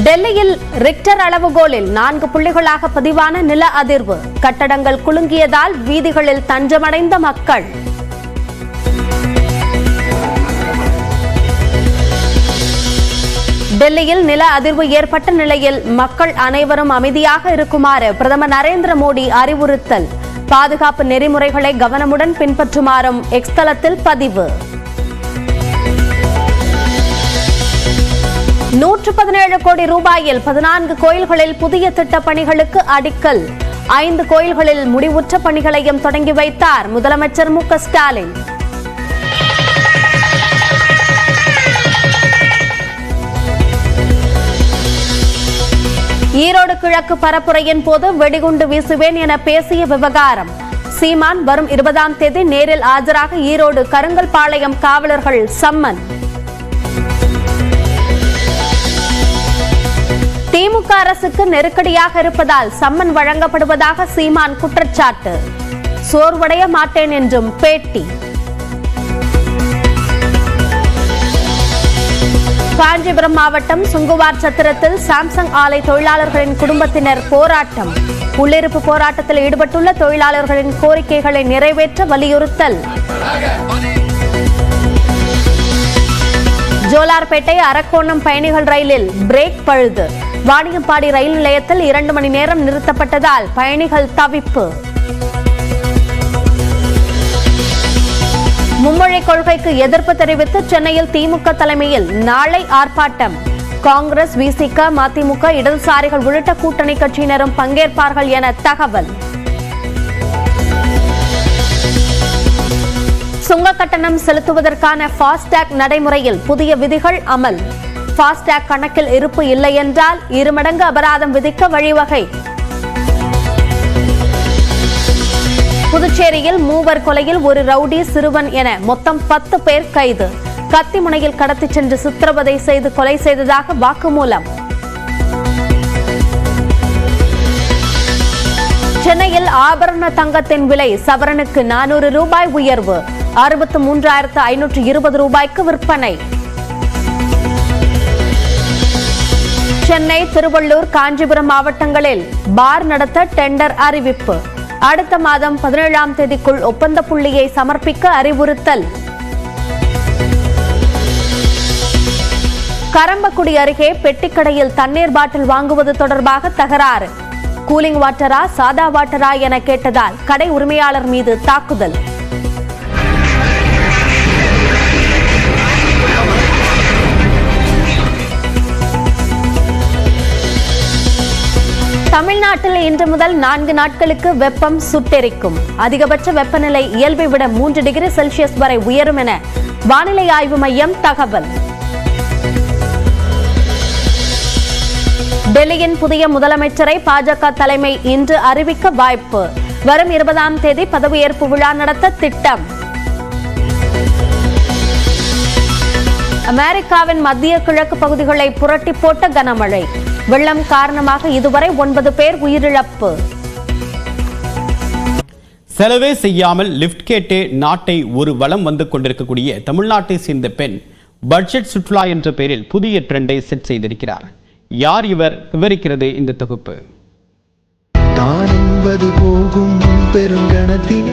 டெல்லியில் ரிக்டர் அளவுகோலில் 4 புள்ளிகளாக பதிவான நில அதிர்வு. கட்டடங்கள் குலுங்கியதால் வீதிகளில் தஞ்சமடைந்த மக்கள். டெல்லியில் நில அதிர்வு ஏற்பட்ட நிலையில் மக்கள் அனைவரும் அமைதியாக இருக்குமாறு பிரதமர் நரேந்திர மோடி அறிவுறுத்தல். பாதுகாப்பு நெறிமுறைகளை கவனமுடன் பின்பற்றுமாறும் எக்ஸ் தளத்தில் பதிவு. 117 கோடி ரூபாயில் 14 கோயில்களில் புதிய திட்டப் பணிகளுக்கு அடிக்கல். 5 கோயில்களில் முடிவுற்ற பணிகளையும் தொடங்கி வைத்தார் முதலமைச்சர் மு க ஸ்டாலின். ஈரோடு கிழக்கு பரப்புரையின் போது வெடிகுண்டு வீசுவேன் என பேசிய விவகாரம். சீமான் வரும் 20ஆம் தேதி நேரில் ஆஜராக ஈரோடு கருங்கல்பாளையம் காவலர்கள் சம்மன். திமுக அரசுக்கு நெருக்கடியாக இருப்பதால் சம்மன் வழங்கப்படுவதாக சீமான் குற்றச்சாட்டு. சோர்வடைய மாட்டேன் என்றும் பேட்டி. காஞ்சிபுரம் மாவட்டம் சுங்குவார் சத்திரத்தில் சாம்சங் ஆலை தொழிலாளர்களின் குடும்பத்தினர் போராட்டம். உள்ளிருப்பு போராட்டத்தில் ஈடுபட்டுள்ள தொழிலாளர்களின் கோரிக்கைகளை நிறைவேற்ற வலியுறுத்தல். ஜோலார்பேட்டை அரக்கோணம் பயணிகள் ரயிலில் பிரேக் பழுது. வாணியம்பாடி ரயில் நிலையத்தில் 2 மணி நேரம் நிறுத்தப்பட்டதால் பயணிகள் தவிப்பு. மும்மொழி கொள்கைக்கு எதிர்ப்பு தெரிவித்து சென்னையில் திமுக தலைமையில் நாளை ஆர்ப்பாட்டம். காங்கிரஸ், விசிக, மதிமுக, இடதுசாரிகள் உள்ளிட்ட கூட்டணி கட்சியினரும் பங்கேற்பார்கள் என தகவல். சுங்க கட்டணம் செலுத்துவதற்கான ஃபாஸ்டாக் நடைமுறையில் புதிய விதிகள் அமல். ஃபாஸ்டாக் கணக்கில் இருப்பு இல்லை என்றால் 2 மடங்கு அபராதம் விதிக்க வழிவகை. புதுச்சேரியில் 3 கொலையில் ஒரு ரவுடி சிறுவன் என மொத்தம் 10 பேர் கைது. கத்திமுனையில் கடத்தி சென்று சித்திரவதை செய்து கொலை செய்ததாக வாக்குமூலம். சென்னையில் ஆபரண தங்கத்தின் விலை சவரனுக்கு 400 ரூபாய் உயர்வு. 63,520 ரூபாய்க்கு விற்பனை. சென்னை, திருவள்ளூர், காஞ்சிபுரம் மாவட்டங்களில் பார் நடத்த டெண்டர் அறிவிப்பு. அடுத்த மாதம் 17ஆம் தேதிக்குள் ஒப்பந்த புள்ளியை சமர்ப்பிக்க அறிவுறுத்தல். கரம்பக்குடி அருகே பெட்டிக்கடையில் தண்ணீர் பாட்டில் வாங்குவது தொடர்பாக தகராறு. கூலிங் வாட்டரா சாதா வாட்டரா என கேட்டதால் கடை உரிமையாளர் மீது தாக்குதல். தமிழ்நாட்டில் இன்று முதல் 4 நாட்களுக்கு வெப்பம் சுட்டெரிக்கும். அதிகபட்ச வெப்பநிலை இயல்பை விட 3 டிகிரி செல்சியஸ் வரை உயரும் என வானிலை ஆய்வு மையம் தகவல். டெல்லியின் புதிய முதலமைச்சரை பாஜக தலைமை இன்று அறிவிக்க வாய்ப்பு. வரும் 20ஆம் தேதி பதவியேற்பு விழா நடத்த திட்டம். அமெரிக்காவின் மத்திய கிழக்கு பகுதிகளை புரட்டி போட்ட கனமழை. வெள்ளம் காரணமாக இதுவரை 9 பேர் உயிரிழப்பு. செலவே செய்யாமல் லிப்ட் கேட்டே நாட்டை ஒரு வலம் வந்து கொண்டிருக்கக்கூடிய தமிழ்நாட்டை சேர்ந்த பெண் பட்ஜெட் சுற்றுலா என்ற பெயரில் புதிய ட்ரெண்டை செட் செய்திருக்கிறார். யார் இவர்? விவரிக்கிறது இந்த தொகுப்பு. தான் என்பது போகும் பெருங்கணத்தின்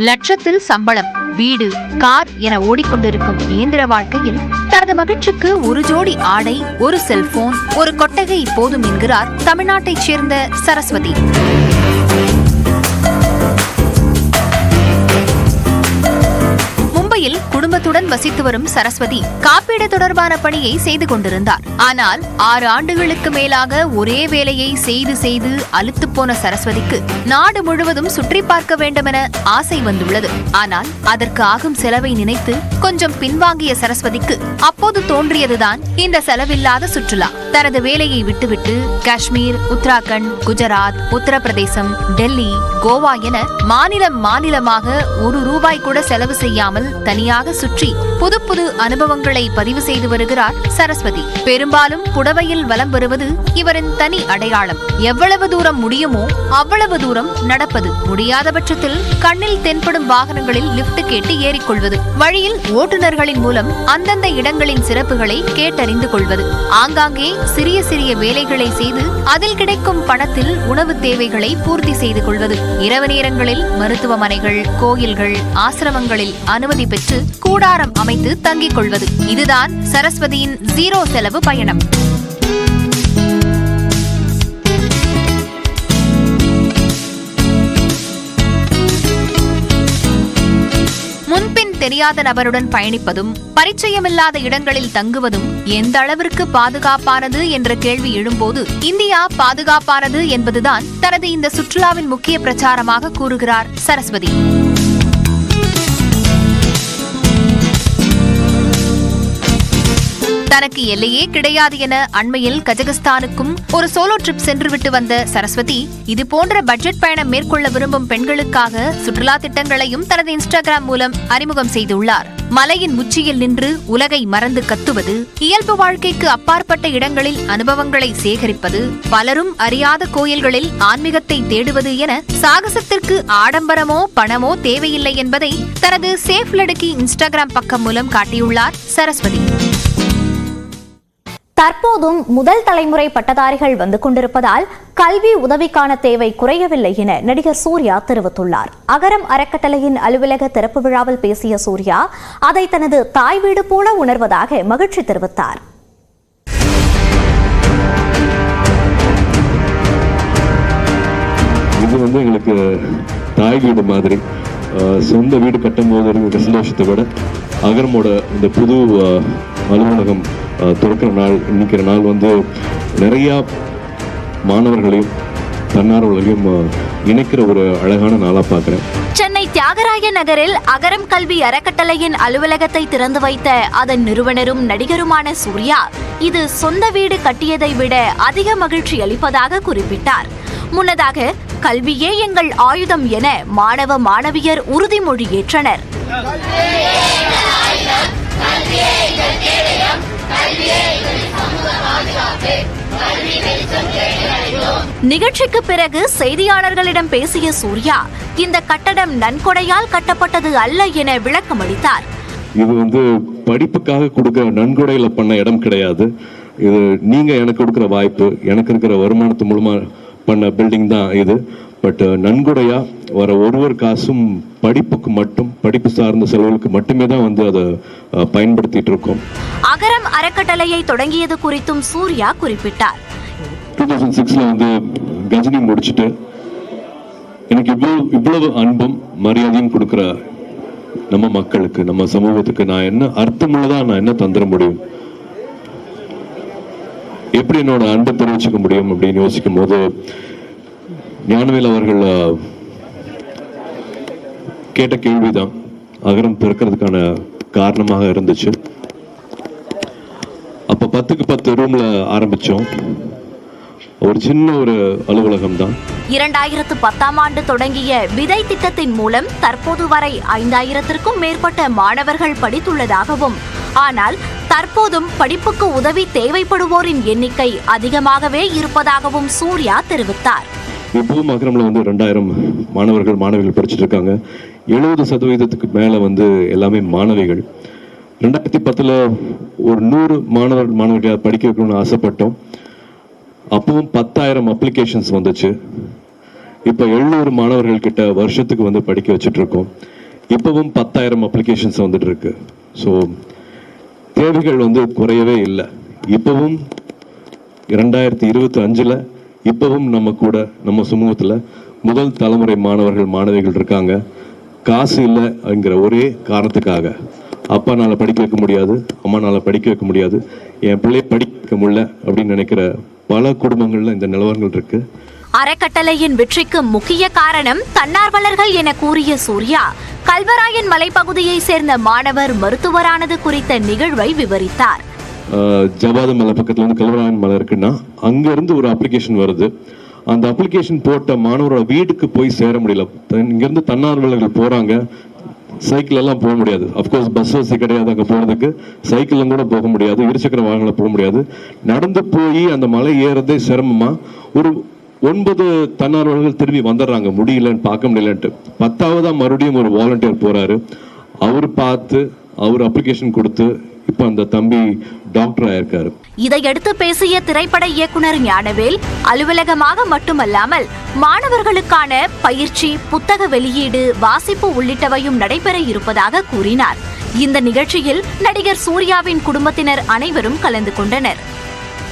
லட்சத்தில் சம்பளம், வீடு, கார் என ஓடிக்கொண்டிருக்கும் இயந்திர வாழ்க்கையில் தனது மகிழ்ச்சிக்கு ஒரு ஜோடி ஆடை, ஒரு செல்போன், ஒரு கொட்டகை போதும் என்கிறார் தமிழ்நாட்டைச் சேர்ந்த சரஸ்வதி. மும்பையில் குடும்பத்துடன் வசித்து வரும் சரஸ்வதி காப்பீடு தொடர்பான பணியை செய்து கொண்டிருந்தார். ஆனால் 6 ஆண்டுகளுக்கு மேலாக ஒரே வேலையை செய்து செய்து அலுத்து போன சரஸ்வதிக்கு நாடு முழுவதும் சுற்றி பார்க்க வேண்டும் என ஆசை வந்துள்ளது. ஆனால் அதற்கு ஆகும் செலவை நினைத்து கொஞ்சம் பின்வாங்கிய சரஸ்வதிக்கு அப்போது தோன்றியதுதான் இந்த செலவில்லாத சுற்றுலா. தனது வேலையை விட்டுவிட்டு காஷ்மீர், உத்தராகண்ட், குஜராத், உத்தரப்பிரதேசம், டெல்லி, கோவா என மாநிலமாக 1 ரூபாய் கூட செலவு செய்யாமல் தனியாக ஊராக சுற்றி புது புது அனுபவங்களை பதிவு செய்து வருகிறார் சரஸ்வதி. பெரும்பாலும் புடவையில் வலம் வருவது இவரின் தனி அடையாளம். எவ்வளவு தூரம் முடியுமோ அவ்வளவு தூரம் நடப்பது. முடியாத பட்சத்தில் கண்ணில் தென்படும் வாகனங்களில் லிப்ட் கேட்டு ஏறிக்கொள்வது. வழியில் ஓட்டுநர்களின் மூலம் அந்தந்த இடங்களின் சிறப்புகளை கேட்டறிந்து கொள்வது. ஆங்காங்கே சிறிய சிறிய வேலைகளை செய்து அதில் கிடைக்கும் பணத்தில் உணவு தேவைகளை பூர்த்தி செய்து கொள்வது. இரவு நேரங்களில் மருத்துவமனைகள், கோயில்கள், ஆசிரமங்களில் அனுமதி பெற்று கூடாரம் அமைத்து தங்கிக் கொள்வது. இதுதான் சரஸ்வதியின் 0 செலவு பயணம். முன்பின் தெரியாத நபருடன் பயணிப்பதும் பரிச்சயமில்லாத இடங்களில் தங்குவதும் எந்த அளவிற்கு பாதுகாப்பானது என்ற கேள்வி எழும்போது இந்தியா பாதுகாப்பானது என்பதுதான் தனது இந்த சுற்றுலாவின் முக்கிய பிரச்சாரமாக கூறுகிறார் சரஸ்வதி. தனக்கு எல்லையே கிடையாது என அண்மையில் கஜகஸ்தானுக்கும் ஒரு சோலோ ட்ரிப் சென்றுவிட்டு வந்த சரஸ்வதி இதுபோன்ற பட்ஜெட் பயணம் மேற்கொள்ள விரும்பும் பெண்களுக்காக சுற்றுலா திட்டங்களையும் தனது இன்ஸ்டாகிராம் மூலம் அறிமுகம் செய்துள்ளார். மலையின் உச்சியில் நின்று உலகை மறந்து கத்துவது, இயல்பு வாழ்க்கைக்கு அப்பாற்பட்ட இடங்களில் அனுபவங்களை சேகரிப்பது, பலரும் அறியாத கோயில்களில் ஆன்மீகத்தை தேடுவது என சாகசத்திற்கு ஆடம்பரமோ பணமோ தேவையில்லை என்பதை தனது சேஃப் லடுக்கி இன்ஸ்டாகிராம் பக்கம் மூலம் காட்டியுள்ளார் சரஸ்வதி. தற்போதும் முதல் தலைமுறை பட்டதாரிகள் வந்து கொண்டிருப்பதால் கல்வி உதவிக்கான தேவை குறையவில்லை என நடிகர் சூர்யா தெரிவித்துள்ளார். அகரம் அறக்கட்டளையின் அலுவலக திறப்பு விழாவில் பேசிய சூர்யா அதை தனது தாய் வீடு போல உணர்வதாக மகிழ்ச்சி தெரிவித்தார். இது எங்களுக்கு தாய் வீடு மாதிரி. சொந்த வீடு கட்டும் போது இருக்கிற சந்தோஷத்தை விட அகரமோட இந்த புது அலுவலகம் திறக்கிற நாள், இன்னைக்கிற நாள் நிறையா மாணவர்களையும் தன்னார்வலர்களையும் இணைக்கிற ஒரு அழகான நாளாக பார்க்குறேன். சென்னை தியாகராய நகரில் அகரம் கல்வி அறக்கட்டளையின் அலுவலகத்தை திறந்து வைத்த அதன் நிறுவனரும் நடிகருமான சூர்யா இது சொந்த வீடு கட்டியதை விட அதிக மகிழ்ச்சி அளிப்பதாக குறிப்பிட்டார். முன்னதாக கல்வியே எங்கள் ஆயுதம் என மாணவ மாணவியர் உறுதிமொழி ஏற்றனர். நிகழ்ச்சிக்கு பிறகு செய்தியாளர்களிடம் பேசிய சூர்யா இந்த கட்டடம் நன்கொடையால் கட்டப்பட்டது அல்ல என விளக்கம் அளித்தார். இது படிப்புக்காக கொடுக்க நன்கொடையில பண்ண இடம் கிடையாது. இது நீங்க எனக்கு கொடுக்கிற வாய்ப்பு, எனக்கு இருக்கிற வருமானத்து மூலமா பண்ண பில்டிங் தான் இது. பட் நன்கொடையா வர ஒருவர் காசும் படிப்புக்கு மட்டும், படிப்பு சார்ந்த செலவுகளுக்கு மட்டுமே தான் அதை பயன்படுத்திட்டு இருக்கோம். அகரம் அறக்கட்டளையை தொடங்கியது குறித்தும் சூர்யா குறிப்பிட்டார். 2006ல கஜினி முடிச்சுட்டு எனக்கு இவ்வளவு அன்பும் மரியாதையும் கொடுக்கிற நம்ம மக்களுக்கு, நம்ம சமூகத்துக்கு நான் என்ன அர்த்தமுள்ளதா நான் என்ன தந்துட முடியும், எப்படி என்னோட அன்பை தெரிவிச்சுக்க முடியும் அப்படின்னு யோசிக்கும் போது ஞானவேல் அவர்கள் கேட்ட கேள்விதான் அகரம் திறக்கிறதுக்கான காரணமாக இருந்துச்சு. அப்ப 10க்கு 10 ரூம்ல ஆரம்பிச்சோம். ஒரு சின்ன ஒரு அலுவலகம் தான். 2010ஆம் ஆண்டு தொடங்கிய விதை திட்டத்தின் மூலம் தற்போது வரை 5000த்திற்கும் மேற்பட்ட மாணவர்கள் படித்துள்ளதாகவும், ஆனால் தற்போதும் படிப்புக்கு உதவி தேவைப்படுவோரின் எண்ணிக்கை அதிகமாகவே இருப்பதாகவும் சூர்யா தெரிவித்தார். இப்பவும் அகரம்ல 2000 மாணவர்கள் படிச்சுட்டு இருக்காங்க. 70% மேல எல்லாமே மாணவிகள். 2010ல ஒரு 100 மாணவர்களை படிக்க வைக்கணும்னு ஆசைப்பட்டோம். அப்பவும் 10,000 அப்ளிகேஷன்ஸ் வந்துச்சு. இப்ப 700 மாணவர்கள் கிட்ட வருஷத்துக்கு படிக்க வச்சுட்டு இருக்கோம். இப்பவும் 10,000 அப்ளிகேஷன்ஸ் வந்துட்டு இருக்கு. ஸோ தேவைகள் குறையவே இல்லை. இப்பவும் 2025ல இப்பவும் நம்ம கூட நம்ம சமூகத்துல முதல் தலைமுறை மாணவிகள் இருக்காங்க. காசு இல்லை என்கிற ஒரே காரணத்துக்காக அப்பானால படிக்க வைக்க முடியாது, அம்மானால படிக்க வைக்க முடியாது, என் பிள்ளைய படிக்க வைக்க முடியல அப்படின்னு நினைக்கிற பல குடும்பங்கள்ல இந்த நிலவரங்கள் இருக்கு. அறக்கட்டளையின் வெற்றிக்கு முக்கிய காரணம் தன்னார்வலர்கள் என கூறிய சூர்யா கல்வராயன் மலைப்பகுதியை சேர்ந்த மாணவர் மருத்துவரானது குறித்த நிகழ்வை விவரித்தார். ஜவாத மலை பக்கத்துல கல்வராயன் மலை இருக்குன்னா அங்க இருந்து ஒரு அப்ளிகேஷன் வருது. அந்த அப்ளிகேஷன் போட்ட மாணவரோட வீட்டுக்கு போய் சேர முடியல. இங்கிருந்து தன்னார்வலர்கள் போறாங்க, சைக்கிள் எல்லாம் போக முடியாது. அஃப்கோர்ஸ் பஸ் வசதி கிடையாது, அங்கே போகிறதுக்கு சைக்கிளும் கூட போக முடியாது, இருசக்கர வாகனம் போக முடியாது. நடந்து போய் அந்த மலை ஏறதே சிரமமா. ஒரு 9 தன்னார்வலர்கள் திரும்பி வந்துடுறாங்க, முடியலன்னு பார்க்க முடியலன்ட்டு. 10ஆவதா மறுபடியும் ஒரு வாலண்டியர் போறாரு. அவர் பார்த்து அவர் அப்ளிகேஷன் கொடுத்து இப்ப அந்த தம்பி டாக்டர் ஆயிருக்காரு. இதையடுத்து பேசிய திரைப்பட இயக்குனர் ஞானவேல், அலுவலகமாக மட்டுமல்லாமல் மாணவர்களுக்கான பயிற்சி, புத்தக வெளியீடு, வாசிப்பு உள்ளிட்டவையும் நடைபெற இருப்பதாக கூறினார். இந்த நிகழ்ச்சியில் நடிகர் சூர்யாவின் குடும்பத்தினர் அனைவரும் கலந்து கொண்டனர்.